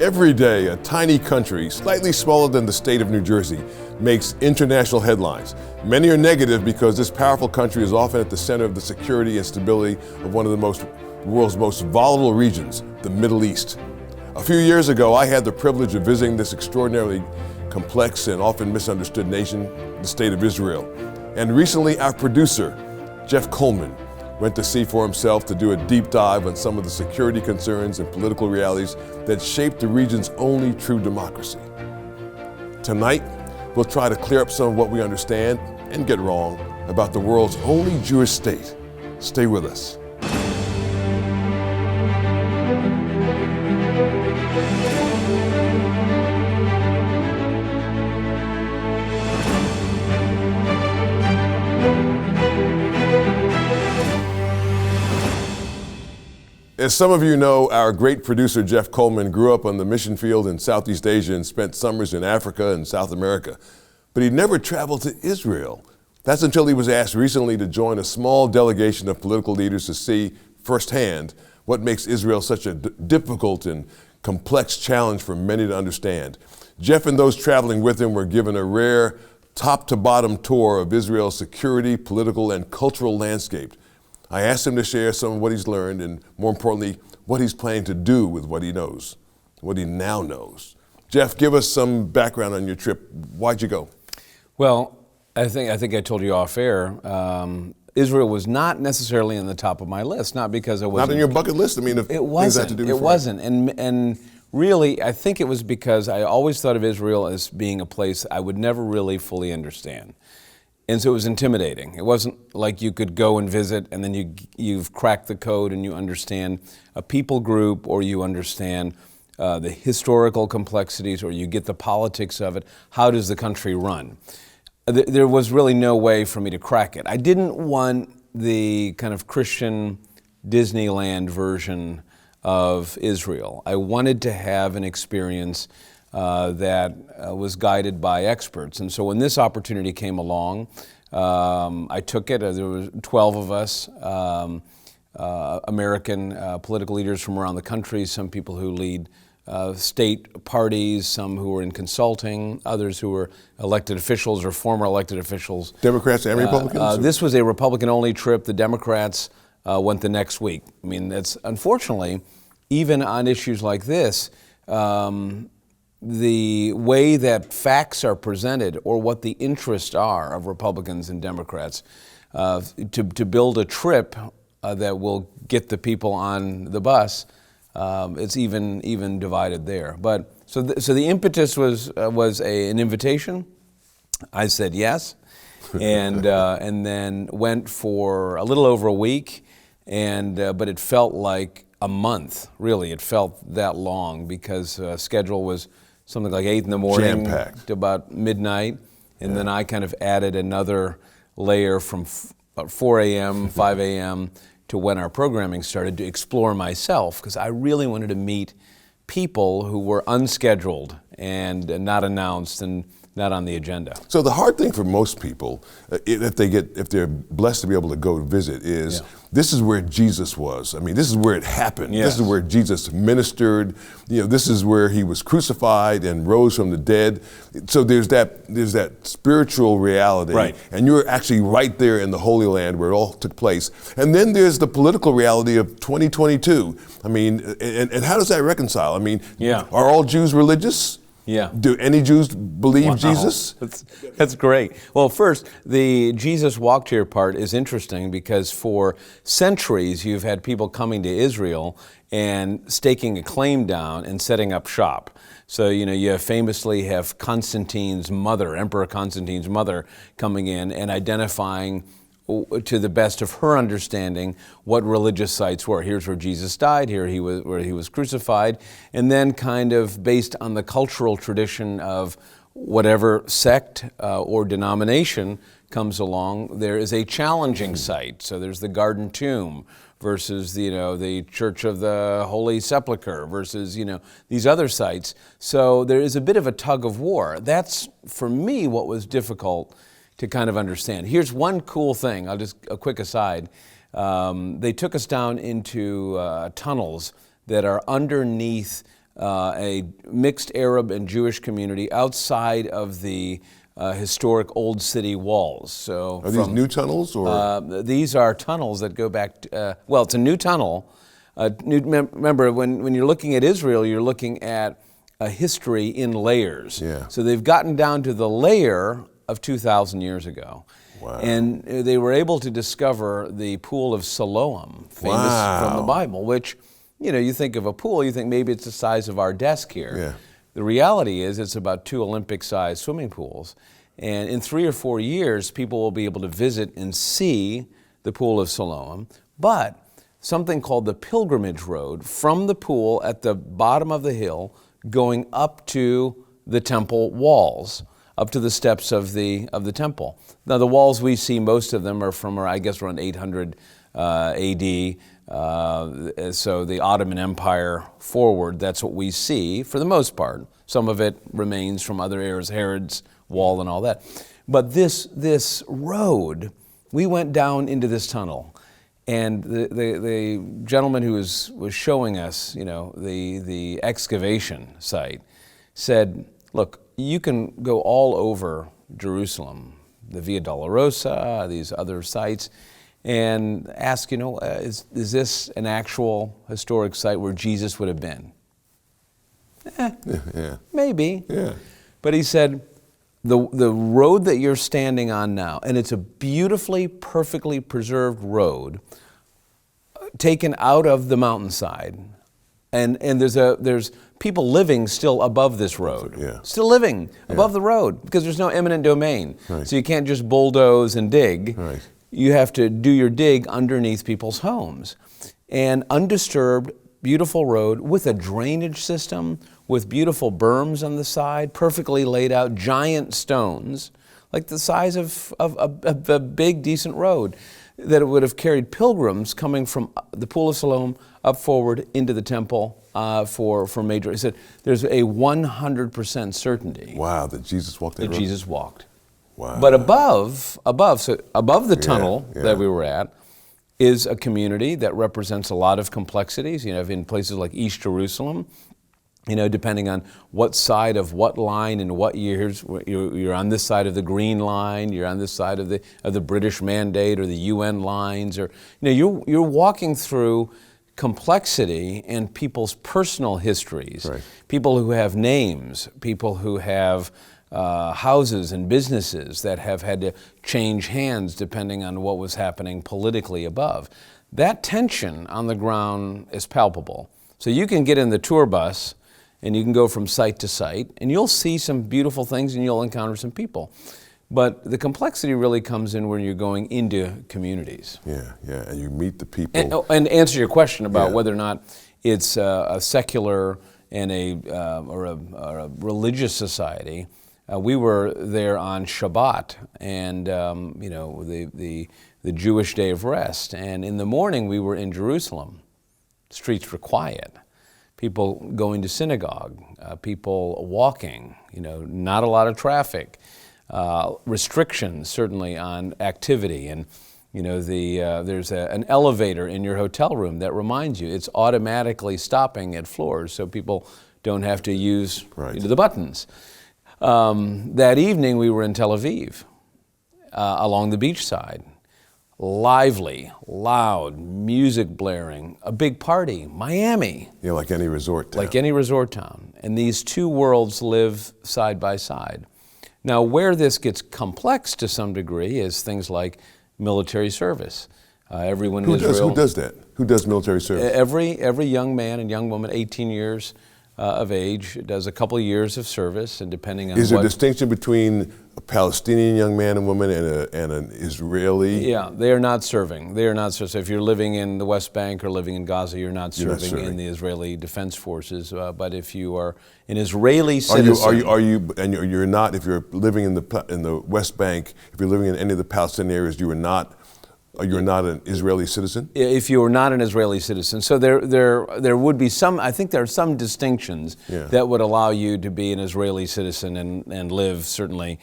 Every day, a tiny country, slightly smaller than the state of New Jersey, makes international headlines. Many are negative because this powerful country is often at the center of the security and stability of one of the world's most volatile regions, the Middle East. A few years ago, I had the privilege of visiting this extraordinarily complex and often misunderstood nation, the state of Israel. And recently, our producer, Jeff Coleman, went to see for himself to do a deep dive on some of the security concerns and political realities that shape the region's only true democracy. Tonight, we'll try to clear up some of what we understand and get wrong about the world's only Jewish state. Stay with us. As some of you know, our great producer, Jeff Coleman, grew up on the mission field in Southeast Asia and spent summers in Africa and South America. But he never traveled to Israel. That's until he was asked recently to join a small delegation of political leaders to see firsthand what makes Israel such a difficult and complex challenge for many to understand. Jeff and those traveling with him were given a rare top-to-bottom tour of Israel's security, political, and cultural landscape. I asked him to share some of what he's learned and, more importantly, what he's planning to do with what he knows, what he now knows. Jeff, give us some background on your trip. Why'd you go? Well, I think I told you off air, Israel was not necessarily on the top of my list, not because it wasn't. Not on your bucket list? I mean, it wasn't. It wasn't. And really, I think it was because I always thought of Israel as being a place I would never really fully understand. And so it was intimidating. It wasn't like you could go and visit and then you've cracked the code and you understand a people group, or you understand the historical complexities, or you get the politics of it. How does the country run? There was really no way for me to crack it. I didn't want the kind of Christian Disneyland version of Israel. I wanted to have an experience that was guided by experts. And so when this opportunity came along, I took it. There were 12 of us, American political leaders from around the country, some people who lead state parties, some who were in consulting, others who were elected officials or former elected officials. Democrats and Republicans? This was a Republican-only trip. The Democrats went the next week. I mean, that's unfortunately, even on issues like this, the way that facts are presented, or what the interests are of Republicans and Democrats, to build a trip that will get the people on the bus, it's even divided there. But so the impetus was an invitation. I said yes, and then went for a little over a week, but it felt like a month. Really, it felt that long because schedule was something like 8 in the morning Jam-packed to about midnight. And then I kind of added another layer from about 4 a.m., 5 a.m. to when our programming started, to explore myself, because I really wanted to meet people who were unscheduled and not announced and not on the agenda. So the hard thing for most people, if they're blessed to be able to go visit, is this is where Jesus was. I mean, this is where it happened. Yes. This is where Jesus ministered. You know, this is where he was crucified and rose from the dead. So there's that spiritual reality, right, and you're actually right there in the Holy Land where it all took place. And then there's the political reality of 2022. I mean, and how does that reconcile? I mean, are all Jews religious? Yeah. Do any Jews believe Jesus? That's great. Well, first, the Jesus walked here part is interesting because for centuries you've had people coming to Israel and staking a claim down and setting up shop. So, you famously have Constantine's mother, Emperor Constantine's mother, coming in and identifying, to the best of her understanding, what religious sites were. Here's where Jesus died, where he was crucified, and then kind of based on the cultural tradition of whatever sect or denomination comes along, there is a challenging site. So there's the Garden Tomb versus the Church of the Holy Sepulchre versus these other sites. So there is a bit of a tug of war. That's, for me, what was difficult to kind of understand. Here's one cool thing, a quick aside. They took us down into tunnels that are underneath a mixed Arab and Jewish community outside of the historic Old City walls. So are these new tunnels, or these are tunnels that go back? Well, it's a new tunnel. Remember, when you're looking at Israel, you're looking at a history in layers. Yeah. So they've gotten down to the layer of 2,000 years ago. Wow. And they were able to discover the pool of Siloam, famous from the Bible, which, you think of a pool, you think maybe it's the size of our desk here. Yeah. The reality is it's about 2 Olympic-sized swimming pools. And in 3 or 4 years, people will be able to visit and see the pool of Siloam. But something called the pilgrimage road from the pool at the bottom of the hill going up to the temple walls, up to the steps of the temple. Now, the walls we see, most of them are from, I guess, around 800 AD. So the Ottoman Empire forward, that's what we see for the most part. Some of it remains from other eras, Herod's wall and all that. But this road, we went down into this tunnel, and the gentleman who was showing us, the excavation site, said, "Look, you can go all over Jerusalem, the Via Dolorosa, these other sites, and ask, is this an actual historic site where Jesus would have been?" Yeah. Maybe. Yeah. But he said, the road that you're standing on now, and it's a beautifully, perfectly preserved road, taken out of the mountainside, and there's people living still above this road. Yeah. Still living above the road, because there's no eminent domain. Right. So you can't just bulldoze and dig. Right. You have to do your dig underneath people's homes. And undisturbed, beautiful road with a drainage system, with beautiful berms on the side, perfectly laid out, giant stones, like the size of a big, decent road, that it would have carried pilgrims coming from the Pool of Siloam up forward into the temple for major. He said there's a 100% certainty. Wow, that Jesus walked that road? Jesus walked. Wow. But above the tunnel Yeah. that we were at is a community that represents a lot of complexities. In places like East Jerusalem, depending on what side of what line and what years, you're on this side of the Green Line, you're on this side of the British Mandate or the UN lines, or you're walking through complexity and people's personal histories. Right. People who have names, people who have houses and businesses that have had to change hands depending on what was happening politically above. That tension on the ground is palpable. So you can get in the tour bus and you can go from site to site, and you'll see some beautiful things and you'll encounter some people. But the complexity really comes in when you're going into communities. Yeah, and you meet the people. And answer your question about whether or not it's a secular and or a religious society. We were there on Shabbat, and the Jewish day of rest. And in the morning, we were in Jerusalem. Streets were quiet. People going to synagogue. People walking. Not a lot of traffic. Restrictions certainly on activity, and there's an elevator in your hotel room that reminds you it's automatically stopping at floors, so people don't have to use the buttons. That evening we were in Tel Aviv, along the beach side. Lively, loud, music blaring, a big party. Miami. Yeah, like any resort town. Like any resort town. And these two worlds live side by side. Now, where this gets complex to some degree is things like military service. Everyone in Israel. Who does that? Who does military service? Every young man and young woman, 18 years of age, does a couple of years of service, and depending on Is there a distinction between a Palestinian young man and woman and an Israeli? Yeah, they are not serving. They are not serving. So if you're living in the West Bank or living in Gaza, you're not serving in the Israeli Defense Forces. But if you are an Israeli citizen, you're not. If you're living in the West Bank, if you're living in any of the Palestinian areas, you're not an Israeli citizen? If you are not an Israeli citizen. So there would be some, I think there are some distinctions that would allow you to be an Israeli citizen and live certainly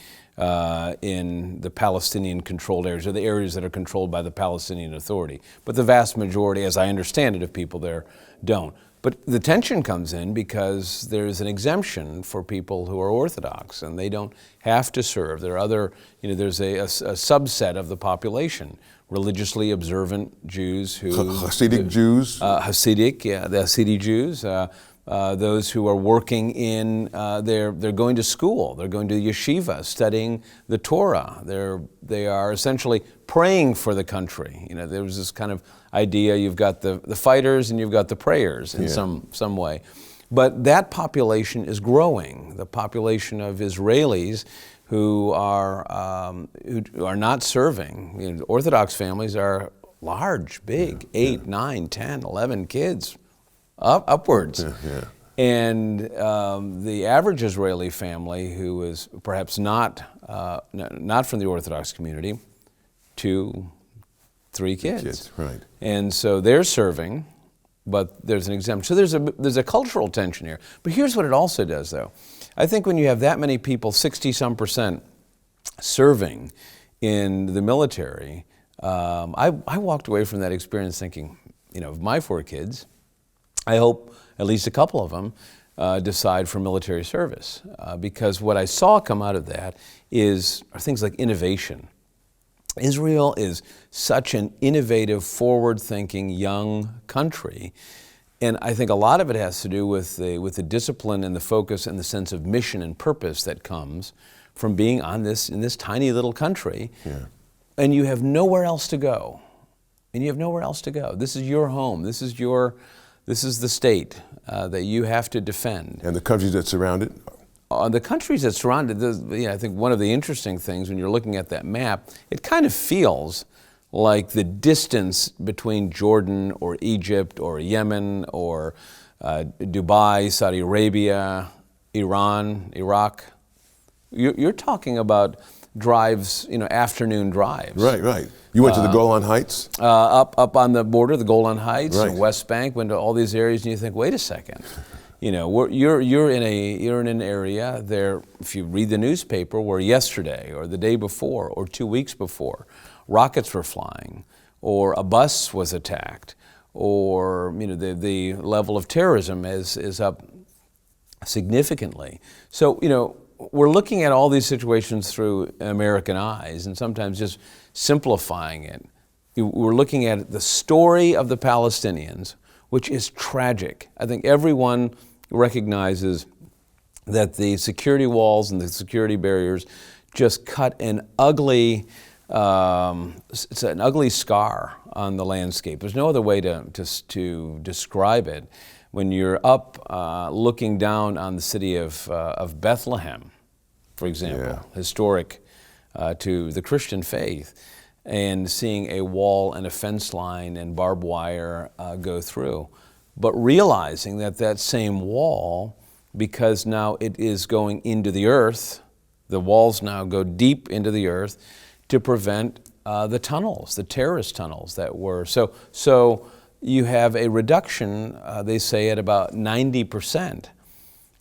in the Palestinian-controlled areas, or the areas that are controlled by the Palestinian Authority. But the vast majority, as I understand it, of people there don't. But the tension comes in because there's an exemption for people who are Orthodox, and they don't have to serve. There are other, there's a subset of the population, religiously observant Jews who... Hasidic Jews? Hasidic, yeah, the Hasidic Jews. Those who are working in, they're going to school, they're going to yeshiva, studying the Torah. They are essentially praying for the country. There was this kind of idea, you've got the fighters and you've got the prayers in some way. But that population is growing. The population of Israelis who are not serving. Orthodox families are large, big, 8, 9, 10, 11 kids. Upwards. And the average Israeli family who is perhaps not from the Orthodox community, 2, 3 kids. Right. And so they're serving, but there's an exemption. So there's a cultural tension here. But here's what it also does, though. I think when you have that many people, 60-some% serving in the military, I walked away from that experience thinking, of my 4 kids, I hope at least a couple of them decide for military service, because what I saw come out of that are things like innovation. Israel is such an innovative, forward-thinking young country, and I think a lot of it has to do with the discipline and the focus and the sense of mission and purpose that comes from being in this tiny little country, and you have nowhere else to go. This is your home. This is the state that you have to defend. And the countries that surround it? The countries that surround it, I think one of the interesting things when you're looking at that map, it kind of feels like the distance between Jordan or Egypt or Yemen or Dubai, Saudi Arabia, Iran, Iraq. You're talking about drives, afternoon drives. Right. You went to the Golan Heights? Up on the border, the Golan Heights, right. West Bank, went to all these areas, and you think, wait a second, you're in an area there. If you read the newspaper, where yesterday or the day before or 2 weeks before, rockets were flying, or a bus was attacked, or the level of terrorism is up significantly. So we're looking at all these situations through American eyes and sometimes just simplifying it. We're looking at the story of the Palestinians, which is tragic. I think everyone recognizes that the security walls and the security barriers just cut an ugly, it's an ugly scar on the landscape. There's no other way to describe it. When you're up looking down on the city of Bethlehem, for example, historic to the Christian faith, and seeing a wall and a fence line and barbed wire go through, but realizing that same wall, because now it is going into the earth, the walls now go deep into the earth to prevent the tunnels, the terrorist tunnels that were. So you have a reduction, they say, at about 90%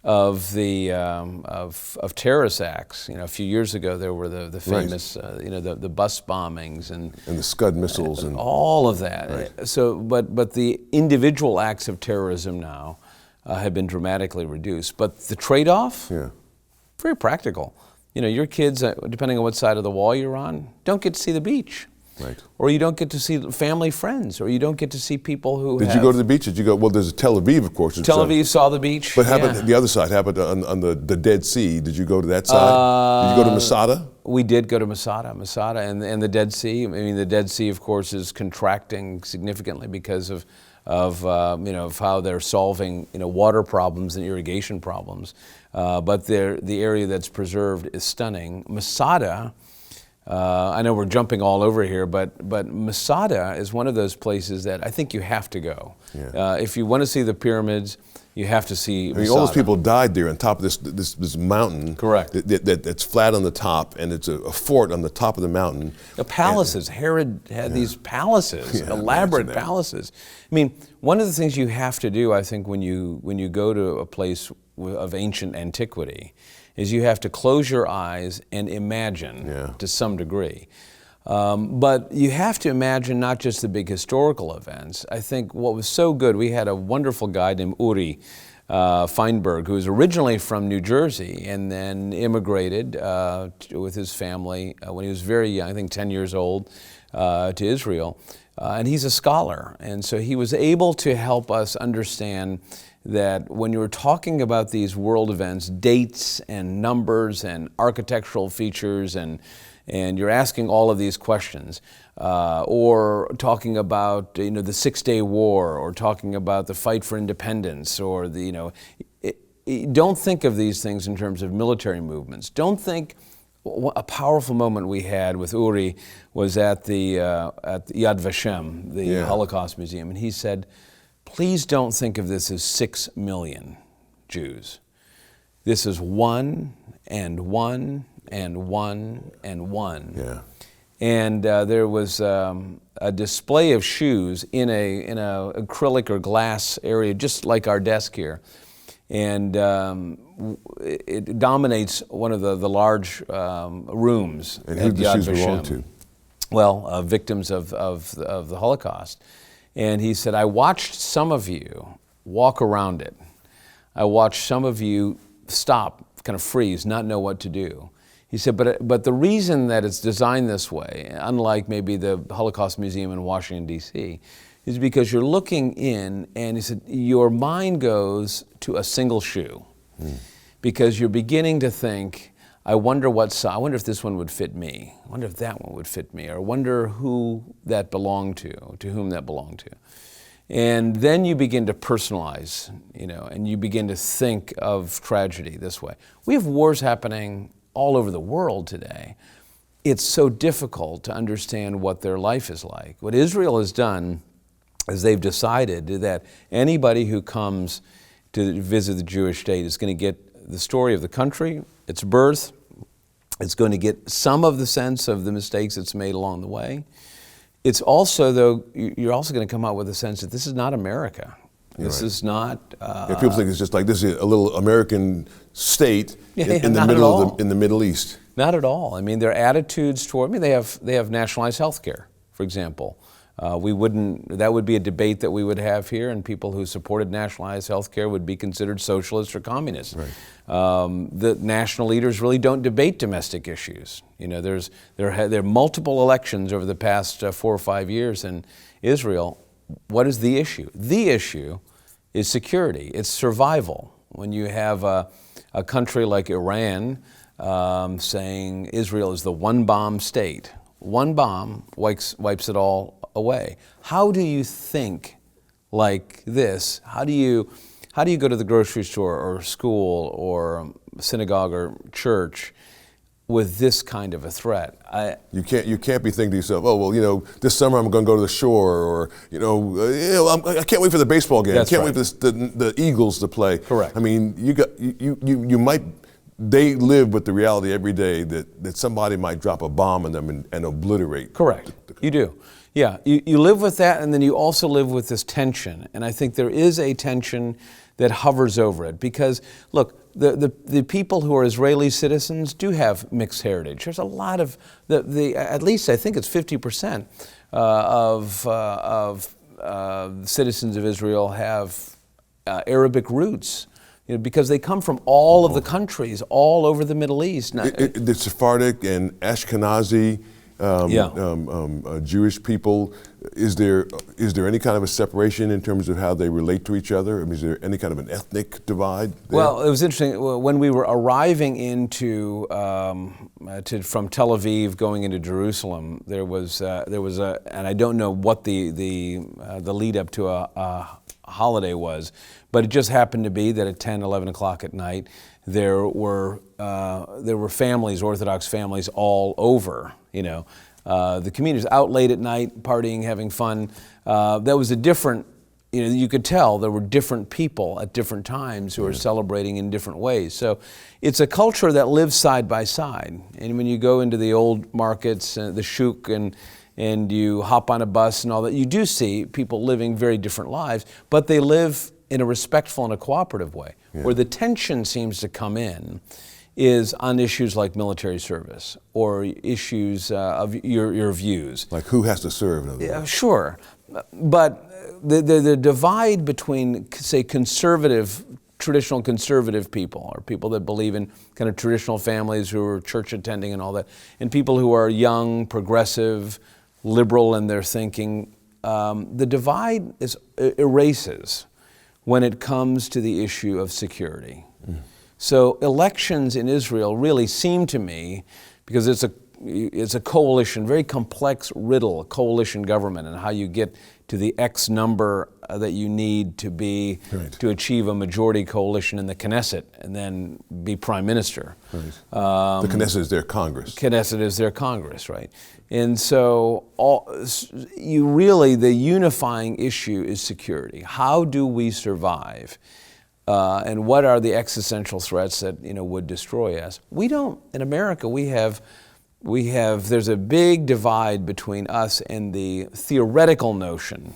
of the of terrorist acts. A few years ago there were the famous, the bus bombings and the Scud missiles and all of that. Right. So, but the individual acts of terrorism now have been dramatically reduced. But the trade-off, very practical. Your kids, depending on what side of the wall you're on, don't get to see the beach. Right. Or you don't get to see family friends, or you don't get to see people who Did you go to the beach? Did you go? Well, there's Tel Aviv, of course. Tel Aviv saw the beach. But how about the other side? How about on the Dead Sea? Did you go to that side? Did you go to Masada? We did go to Masada and the Dead Sea. I mean, the Dead Sea, of course, is contracting significantly because of how they're solving water problems and irrigation problems. But the area that's preserved is stunning. Masada. I know we're jumping all over here, but Masada is one of those places that I think you have to go. If you want to see the pyramids, you have to see Masada. All those people died there on top of this mountain. Correct. That's flat on the top, and it's a fort on the top of the mountain. The palaces. Herod had these palaces, elaborate palaces. I mean, one of the things you have to do, I think, when you go to a place of ancient antiquity, is you have to close your eyes and imagine to some degree. But you have to imagine not just the big historical events. I think what was so good, we had a wonderful guy named Uri Feinberg, who was originally from New Jersey and then immigrated with his family when he was very young, I think 10 years old, to Israel. And he's a scholar, and so he was able to help us understand that when you were talking about these world events, dates and numbers and architectural features, and you're asking all of these questions, or talking about the 6-Day War, or talking about the fight for independence, or don't think of these things in terms of military movements. Don't think. A powerful moment we had with Uri was at the Yad Vashem, the Holocaust Museum, and he said, please don't think of this as 6 million Jews. This is 1 and 1 and 1 and 1. Yeah. And there was a display of shoes in an acrylic or glass area, just like our desk here. And it dominates one of the large rooms. And who did the shoes belong to? Well, victims of the Holocaust. And he said, I watched some of you walk around it. I watched some of you stop, kind of freeze, not know what to do. He said, but the reason that it's designed this way, unlike maybe the Holocaust Museum in Washington, D.C., is because you're looking in, and he said, your mind goes to a single shoe. Because you're beginning to think, I wonder if this one would fit me. I wonder if that one would fit me. Or I wonder who that belonged to whom that belonged to. And then you begin to personalize, and you begin to think of tragedy this way. We have wars happening all over the world today. It's so difficult to understand what their life is like. What Israel has done is they've decided that anybody who comes to visit the Jewish state is going to get the story of the country, its birth. It's going to get some of the sense of the mistakes it's made along the way. It's also, though, you're also going to come out with a sense that this is not America. This is not. People think it's just like this is a little American state in the Middle East. Not at all. I mean, their attitudes toward. They have nationalized health care, for example. That would be a debate that we would have here, and people who supported nationalized health care would be considered socialists or communists. Right. The national leaders really don't debate domestic issues. There are multiple elections over the past 4 or 5 years in Israel. What is the issue? The issue is security. It's survival. When you have a country like Iran saying Israel is the one-bomb state, one bomb wipes it all away. How do you think like this? How do you go to the grocery store or school or synagogue or church with this kind of a threat? You can't be thinking to yourself, oh well, this summer I'm going to go to the shore, or I can't wait for the baseball game. That's I can't right. wait for the Eagles to play. Correct. I mean, you might. They live with the reality every day that somebody might drop a bomb on them and obliterate. Correct. You do. Yeah, you live with that, and then you also live with this tension. And I think there is a tension that hovers over it, because, look, the people who are Israeli citizens do have mixed heritage. There's a lot of, at least I think it's 50% of citizens of Israel have Arabic roots. Because they come from all of the countries, all over the Middle East. The Sephardic and Ashkenazi Jewish people, is there any kind of a separation in terms of how they relate to each other? I mean, is there any kind of an ethnic divide there? Well, it was interesting. When we were arriving from Tel Aviv going into Jerusalem, there was and I don't know what the lead up to a holiday was, but it just happened to be that at 10, 11 o'clock at night, there were families, Orthodox families, all over, the communities, out late at night, partying, having fun. That was a different, you could tell there were different people at different times who are celebrating in different ways. So it's a culture that lives side by side. And when you go into the old markets, the shuk, and you hop on a bus and all that, you do see people living very different lives, but they live in a respectful and a cooperative way. Where the tension seems to come in is on issues like military service or issues of your views. Like who has to serve? In other words. Sure, but the divide between, say, traditional conservative people, or people that believe in kind of traditional families who are church attending and all that, and people who are young, progressive, liberal in their thinking, the divide erases when it comes to the issue of security. So elections in Israel really seem to me, because it's a coalition, very complex riddle, a coalition government, and how you get to the X number that you need to be to achieve a majority coalition in the Knesset and then be prime minister. Right. The Knesset is their Congress. Knesset is their Congress, right? And so the unifying issue is security. How do we survive? And what are the existential threats that would destroy us? We don't, in America, there's a big divide between us and the theoretical notion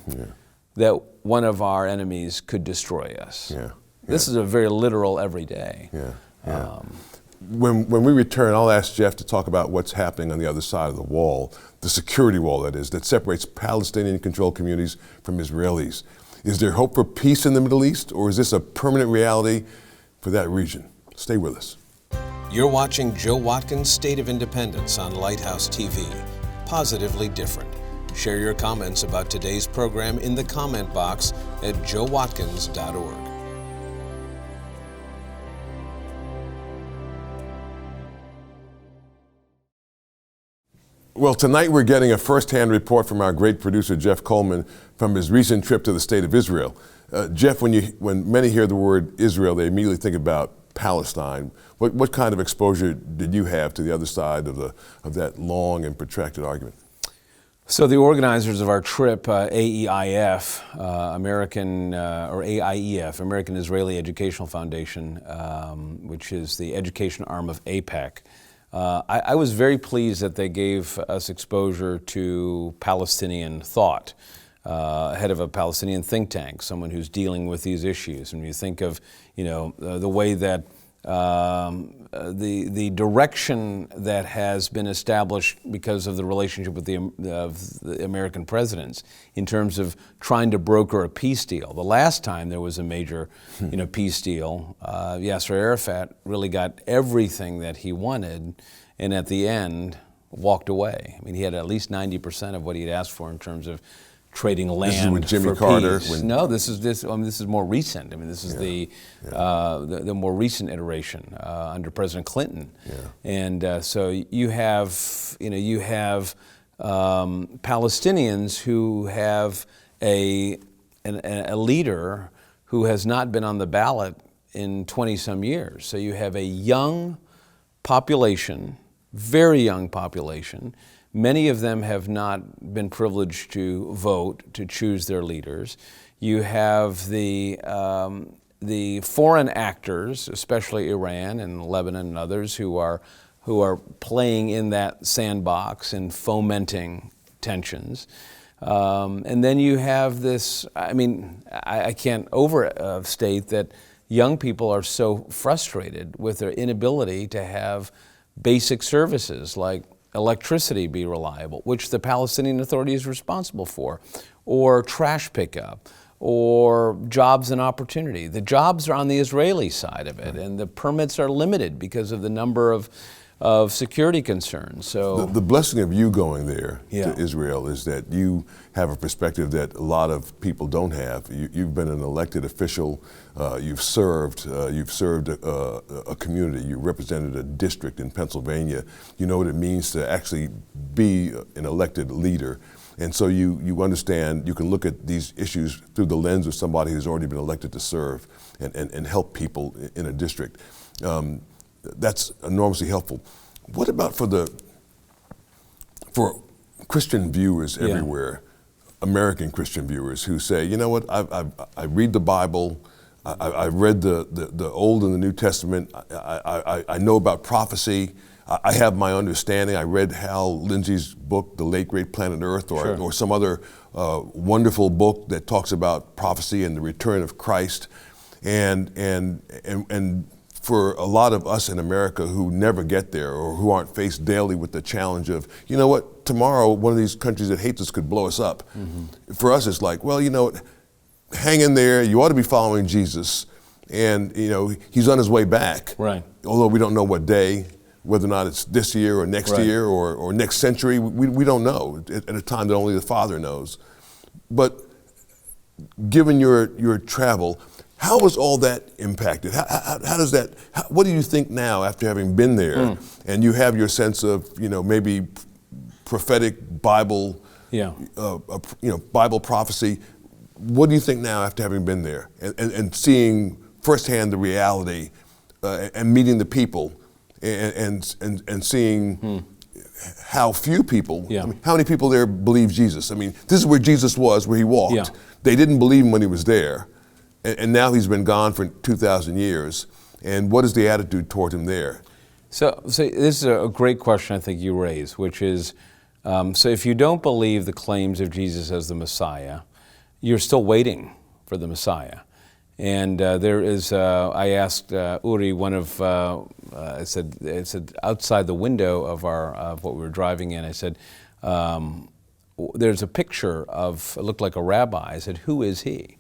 that one of our enemies could destroy us. This is a very literal everyday. When we return, I'll ask Jeff to talk about what's happening on the other side of the wall, the security wall that is, that separates Palestinian-controlled communities from Israelis. Is there hope for peace in the Middle East, or is this a permanent reality for that region? Stay with us. You're watching Joe Watkins' State of Independence on Lighthouse TV. Positively different. Share your comments about today's program in the comment box at joewatkins.org. Well, tonight we're getting a first-hand report from our great producer, Jeff Coleman, from his recent trip to the State of Israel. Jeff, when many hear the word Israel, they immediately think about Palestine. What kind of exposure did you have to the other side of that long and protracted argument? So the organizers of our trip, AEIF, American Israeli Educational Foundation, which is the education arm of AIPAC, I was very pleased that they gave us exposure to Palestinian thought, head of a Palestinian think tank, someone who's dealing with these issues. And you think of, the way that the direction that has been established because of the relationship with the American presidents in terms of trying to broker a peace deal. The last time there was a major, peace deal, Yasser Arafat really got everything that he wanted, and at the end walked away. I mean, he had at least 90% of what he had asked for in terms of trading land. This is with Jimmy for Carter. Peace. No, this is more recent. I mean, this is the more recent iteration under President Clinton. And so you have Palestinians who have a leader who has not been on the ballot in 20-some years. So you have a young population, very young population. Many of them have not been privileged to vote, to choose their leaders. You have the foreign actors, especially Iran and Lebanon and others, who are playing in that sandbox and fomenting tensions. And then you have this, I can't overstate that young people are so frustrated with their inability to have basic services like electricity be reliable, which the Palestinian Authority is responsible for, or trash pickup, or jobs and opportunity. The jobs are on the Israeli side of it, and the permits are limited because of the number of security concerns. So the blessing of you going there to Israel is that you have a perspective that a lot of people don't have. You've been an elected official. You've served a community. You represented a district in Pennsylvania. You know what it means to actually be an elected leader. And so you understand, you can look at these issues through the lens of somebody who's already been elected to serve and help people in a district. That's enormously helpful. What about for Christian viewers everywhere, American Christian viewers who say, you know what, I read the Bible, I read the Old and the New Testament, I know about prophecy, I have my understanding. I read Hal Lindsey's book, The Late Great Planet Earth, or some other wonderful book that talks about prophecy and the return of Christ, and for a lot of us in America who never get there or who aren't faced daily with the challenge of, you know what, tomorrow one of these countries that hates us could blow us up. For us, it's like, well, you know what, hang in there, you ought to be following Jesus, and you know, he's on his way back. Right. Although we don't know what day, whether or not it's this year or next year or next century, we don't know at a time that only the Father knows. But given your travel, how was all that impacted? How does that, what do you think now after having been there and you have your sense of, you know, maybe prophetic Bible, Bible prophecy? What do you think now after having been there and seeing firsthand the reality and meeting the people and seeing how few people, I mean, how many people there believe Jesus? I mean, this is where Jesus was, where he walked. Yeah. They didn't believe him when he was there, and now he's been gone for 2,000 years. And what is the attitude toward him there? So this is a great question I think you raise, which is, so if you don't believe the claims of Jesus as the Messiah, you're still waiting for the Messiah. And there is, I asked Uri, one of, I said outside the window of what we were driving in, I said, there's a picture of, it looked like a rabbi. I said, who is he?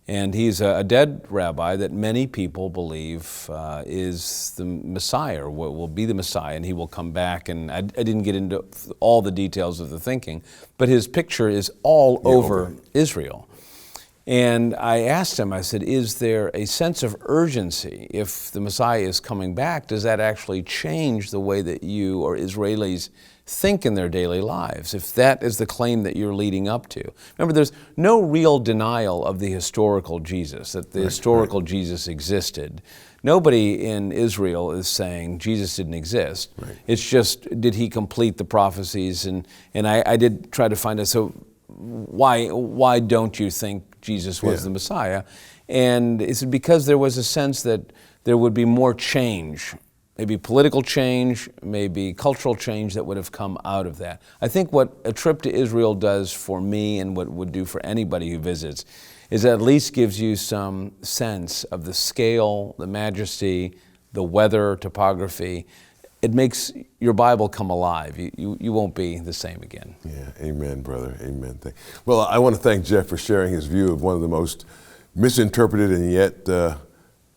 And he's a dead rabbi that many people believe is the Messiah, or will be the Messiah, and he will come back. And I didn't get into all the details of the thinking, but his picture is all over Israel. And I asked him, I said, is there a sense of urgency if the Messiah is coming back? Does that actually change the way that you or Israelis think in their daily lives, if that is the claim that you're leading up to? Remember, there's no real denial of the historical Jesus, that the historical Jesus existed. Nobody in Israel is saying Jesus didn't exist. It's just, did he complete the prophecies? And I did try to find out, so why don't you think Jesus was the Messiah? And it's because there was a sense that there would be more change, maybe political change, maybe cultural change that would have come out of that. I think what a trip to Israel does for me, and what it would do for anybody who visits, is at least gives you some sense of the scale, the majesty, the weather, topography. It makes your Bible come alive. You won't be the same again. Yeah, amen, brother, amen. Well, I want to thank Jeff for sharing his view of one of the most misinterpreted and yet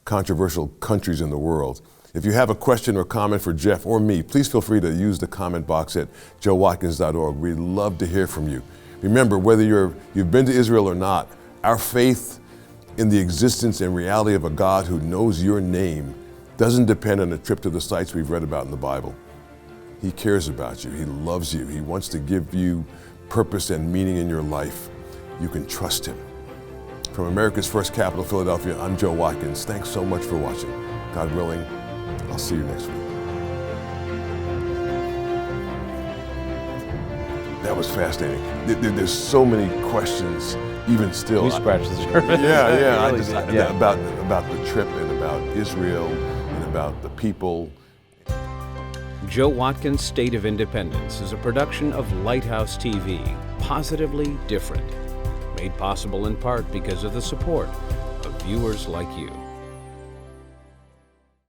controversial countries in the world. If you have a question or comment for Jeff or me, please feel free to use the comment box at joewatkins.org. We'd love to hear from you. Remember, whether you've been to Israel or not, our faith in the existence and reality of a God who knows your name doesn't depend on a trip to the sites we've read about in the Bible. He cares about you. He loves you. He wants to give you purpose and meaning in your life. You can trust him. From America's first capital, Philadelphia, I'm Joe Watkins. Thanks so much for watching. God willing, I'll see you next week. That was fascinating. There's so many questions, even still. We scratched the surface. About the trip and about Israel and about the people. Joe Watkins' State of Independence is a production of Lighthouse TV, positively different. Made possible in part because of the support of viewers like you.